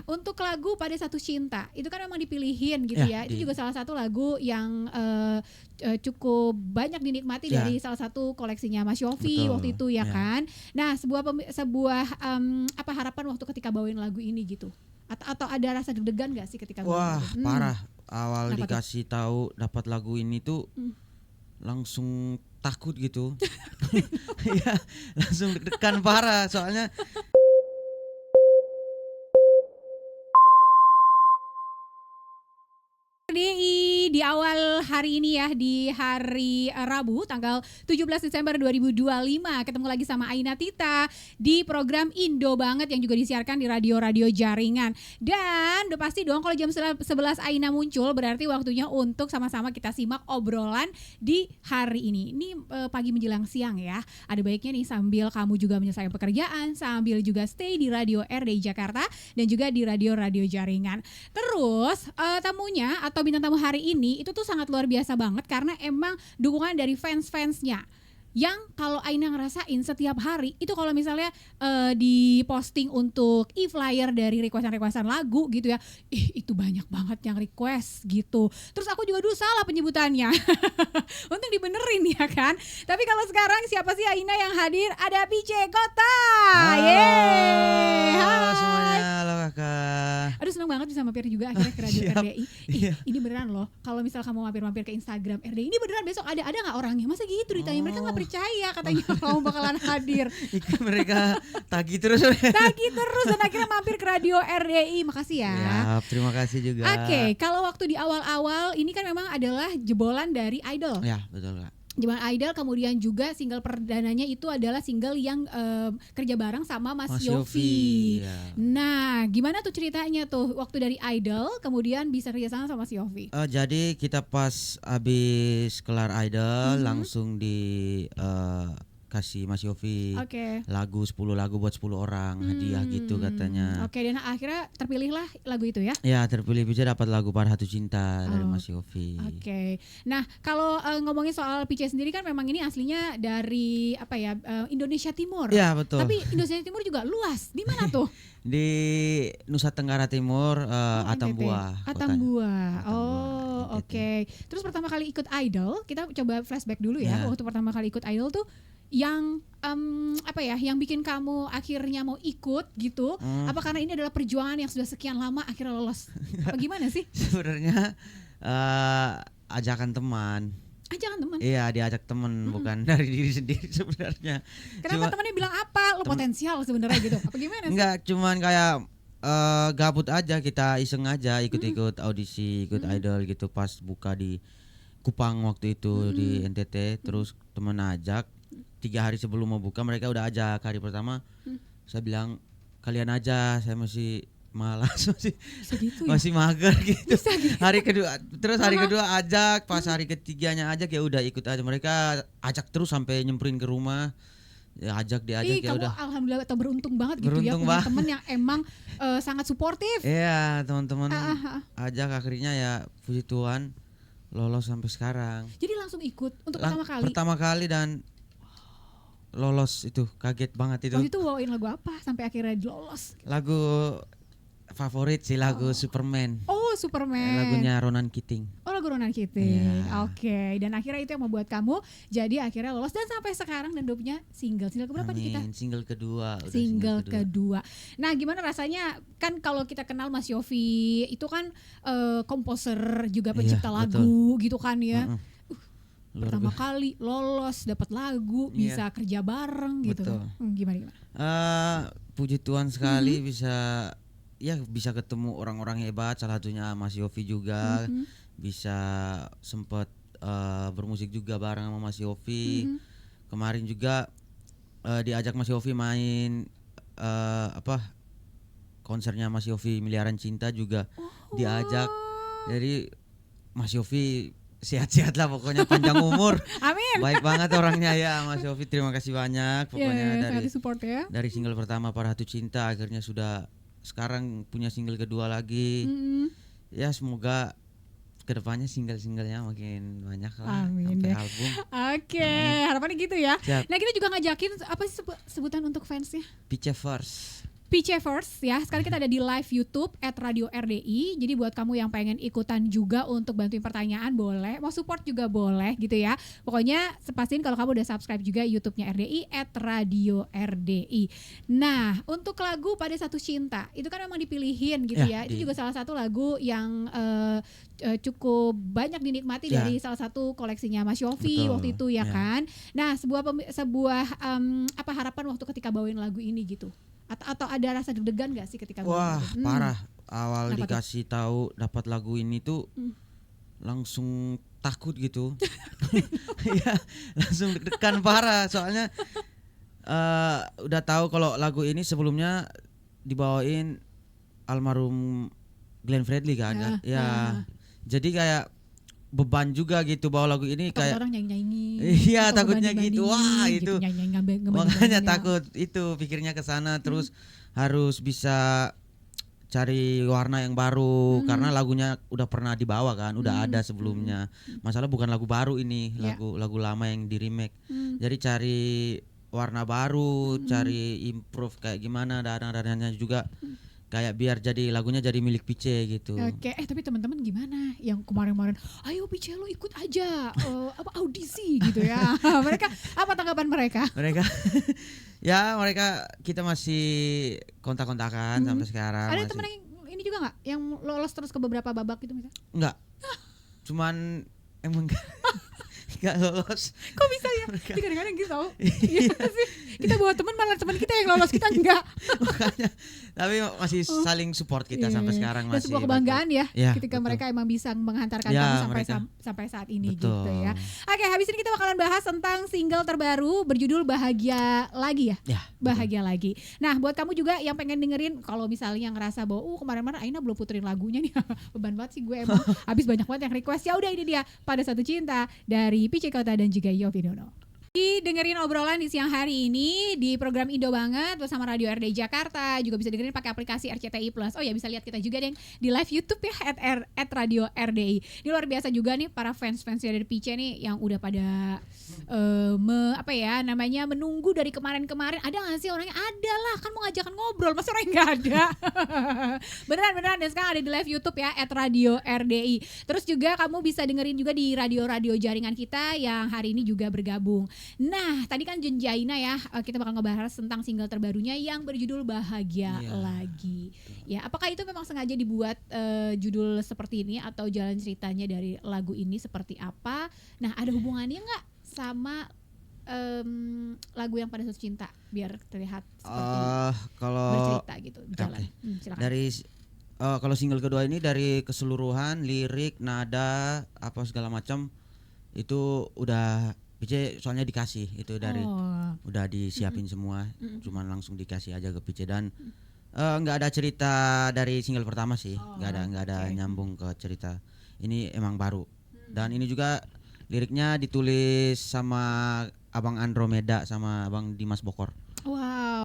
untuk lagu Pada Satu Cinta itu kan memang dipilihin gitu ya. Itu juga salah satu lagu yang cukup banyak dinikmati dari salah satu koleksinya Mas Yofi waktu itu ya kan. Nah, sebuah apa harapan waktu ketika bawain lagu ini gitu? Atau ada rasa deg-degan gak sih ketika Wah, parah. Awal dikasih tahu dapat lagu ini tuh langsung takut gitu. Ya, langsung deg-degan parah soalnya. Di awal hari ini ya, di hari Rabu tanggal 17 Desember 2025 ketemu lagi sama Aina Tita di program Indo Banget yang juga disiarkan di radio-radio jaringan. Dan udah pasti dong kalau jam 11 Aina muncul berarti waktunya untuk sama-sama kita simak obrolan di hari ini. Ini pagi menjelang siang ya. Ada baiknya nih sambil kamu juga menyelesaikan pekerjaan, sambil juga stay di radio RDI Jakarta dan juga di radio-radio jaringan. Terus tamunya atau bintang tamu hari ini itu tuh sangat luar biasa banget karena emang dukungan dari fans-fansnya yang kalau Aina ngerasain setiap hari itu kalau misalnya di posting untuk e-flyer dari requestan lagu gitu ya, itu banyak banget yang request gitu. Terus aku juga dulu salah penyebutannya. Untung dibenerin ya kan. Tapi kalau sekarang siapa sih Aina yang hadir? Ada PJ Kota. Halo semuanya, halo kakak. Aduh seneng banget bisa mampir juga akhirnya ke radio RDI. Ini beneran loh. Kalau misal kamu mampir ke Instagram RDI, ini beneran besok ada nggak orangnya? Masa gitu ditanya, mereka nggak percaya katanya kamu bakalan hadir. Mereka tagih terus dan akhirnya mampir ke radio RDI. Makasih ya. Ya, terima kasih juga. Oke, kalau waktu di awal-awal ini kan memang adalah jebolan dari Idol. Ya, betul Kak. Jebolan Idol, kemudian juga single perdananya itu adalah single yang kerja bareng sama Mas Yofi. Ya. Nah, gimana tuh ceritanya tuh waktu dari Idol kemudian bisa kerjasama sama Mas Yofi? Jadi kita pas habis kelar Idol langsung kasih Mas Yofi lagu 10 lagu buat 10 orang hadiah gitu katanya. Oke, dan akhirnya terpilihlah lagu itu ya? Ya, terpilih bisa dapat lagu Pada Satu Cinta dari Mas Yofi. Oke. Nah, kalau ngomongin soal PJ sendiri kan memang ini aslinya dari Indonesia Timur. Ya, betul. Tapi Indonesia Timur juga luas. Di mana tuh? Di Nusa Tenggara Timur, Atambua. Oh, oke. Terus pertama kali ikut Idol, kita coba flashback dulu ya. Waktu pertama kali ikut Idol tuh yang yang bikin kamu akhirnya mau ikut gitu? Apa karena ini adalah perjuangan yang sudah sekian lama akhirnya lolos? Apa gimana sih? Sebenarnya ajakan teman. Iya, diajak teman bukan dari diri sendiri sebenarnya. Kenapa temannya bilang apa? Lo potensial sebenarnya gitu. Apa gimana sih? Enggak, cuman kayak gabut aja, kita iseng aja ikut-ikut audisi, ikut idol gitu pas buka di Kupang waktu itu di NTT, terus temen ajak 3 hari sebelum mau buka mereka udah ajak. Hari pertama saya bilang kalian aja, saya masih malas, masih mager gitu. Hari kedua ajak, pas hari ketiganya ajak ya udah ikut aja. Mereka ajak terus sampai nyemperin ke rumah. Ya ajak diajak ya udah. Alhamdulillah atau beruntung banget gitu ya punya temen yang emang sangat suportif. Iya, teman-teman ajak akhirnya ya puji Tuhan lolos sampai sekarang. Jadi langsung ikut untuk pertama kali. Pertama kali dan lolos itu kaget banget itu. Waktu itu bawain lagu apa sampai akhirnya lolos? Lagu favorit sih, lagu Superman. Oh, Superman. Lagunya Ronan Keating. Oh, lagu Ronan Keating. Oke. Dan akhirnya itu yang membuat kamu jadi akhirnya lolos dan sampai sekarang dan udah punya single. Single keberapa nih kita? Single kedua. Single kedua. Nah, gimana rasanya? Kan kalau kita kenal Mas Yofi itu kan komposer juga pencipta lagu gitu kan ya. Pertama kali lolos dapat lagu, bisa kerja bareng gitu. Gimana? Puji Tuhan sekali bisa ketemu orang-orang hebat, salah satunya Mas Yofi juga. Bisa sempat bermusik juga bareng sama Mas Yofi. Kemarin juga diajak Mas Yofi main konsernya Mas Yofi Miliaran Cinta juga diajak. Jadi Mas Yofi sehat-sehat lah pokoknya, panjang umur. Amin. Baik banget orangnya ya Mas Yofi, terima kasih banyak pokoknya dari support ya. Dari single pertama Pada Satu Cinta akhirnya sudah sekarang punya single kedua lagi. Ya semoga kedepannya single-singlenya makin banyak lah. Amin sampai ya. album. Oke, harapannya gitu ya. Siap. Nah kita juga ngajakin apa sih sebutan untuk fansnya? Pice First. PC First ya. Sekarang kita ada di live YouTube @radio_RDI. Jadi buat kamu yang pengen ikutan juga untuk bantuin pertanyaan boleh, mau support juga boleh gitu ya. Pokoknya pastiin kalau kamu udah subscribe juga YouTube-nya RDI @radio_RDI. Nah, untuk lagu Pada Satu Cinta itu kan memang dipilihin gitu ya. Itu juga salah satu lagu yang cukup banyak dinikmati dari salah satu koleksinya Mas Yofi waktu itu ya kan. Nah, sebuah apa harapan waktu ketika bawain lagu ini gitu? Atau ada rasa deg-degan gak sih ketika Wah, parah. Awal Kenapa dikasih tahu dapat lagu ini tuh langsung takut gitu. Ya, langsung deg-degan parah soalnya udah tahu kalau lagu ini sebelumnya dibawain almarhum Glenn Fredly kan. Jadi kayak beban juga gitu bawa lagu ini, kayak orang nyanyi-nyanyi. Iya, takutnya gitu. Wah, itu. Gitu, Makanya takut itu, pikirnya ke sana terus harus bisa cari warna yang baru karena lagunya udah pernah dibawa kan, udah ada sebelumnya. Masalah bukan lagu baru ini, lagu lama yang di remake. Jadi cari warna baru, cari improve kayak gimana dananya juga. Kayak biar jadi lagunya jadi milik Pice gitu. Oke, tapi teman-teman gimana yang kemarin-kemarin, ayo Pice lo ikut aja audisi gitu ya. Mereka apa tanggapan mereka? Mereka kita masih kontak-kontakan sampai sekarang. Ada teman yang ini juga nggak yang lolos terus ke beberapa babak gitu misalnya? Enggak. Cuman emang nggak lolos. Kok bisa ya? Kadang-kadang gitu tau. Iya sih. Kita bawa teman malah teman kita yang lolos, kita enggak. Makanya, tapi masih saling support kita sampai sekarang. Dan masih sebuah kebanggaan ya ketika betul. mereka emang bisa menghantarkan kamu sampai saat ini gitu ya. Oke, habis ini kita bakalan bahas tentang single terbaru berjudul Bahagia Lagi ya. Bahagia Lagi. Nah, buat kamu juga yang pengen dengerin, kalau misalnya ngerasa bahwa kemarin-kemarin Aina belum puterin lagunya nih. Beban banget sih gue emang. Habis banyak banget yang request. Ya udah, ini dia Pada Satu Cinta dari Pice Kota dan juga Yofi Dono. Dengerin obrolan di siang hari ini di program Indo Banget bersama Radio RDI Jakarta. Juga bisa dengerin pakai aplikasi RCTI Plus. Oh ya, bisa lihat kita juga deh di live YouTube ya @Radio RDI. Ini luar biasa juga nih para fans-fans dari Pice nih yang udah pada menunggu dari kemarin-kemarin. Ada nggak sih orangnya? Ada lah, kan mau ngajakan ngobrol, masa orang nggak ada. beneran dan sekarang ada di live YouTube ya @Radio RDI. Terus juga kamu bisa dengerin juga di radio-radio jaringan kita yang hari ini juga bergabung. Nah, tadi kan Jenjaina ya, kita bakal ngebahas tentang single terbarunya yang berjudul Bahagia Lagi. Ya, apakah itu memang sengaja dibuat judul seperti ini atau jalan ceritanya dari lagu ini seperti apa? Nah, ada hubungannya nggak sama lagu yang Pada Satu Cinta biar terlihat seperti bercerita gitu jalan. Silakan. Dari kalau single kedua ini dari keseluruhan lirik, nada, apa segala macam itu udah Pice soalnya dikasih itu dari udah disiapin semua, cuman langsung dikasih aja ke Pice dan nggak ada cerita dari single pertama sih, nggak ada nyambung ke cerita ini, emang baru. Dan ini juga liriknya ditulis sama Abang Andromeda sama Abang Dimas Bokor.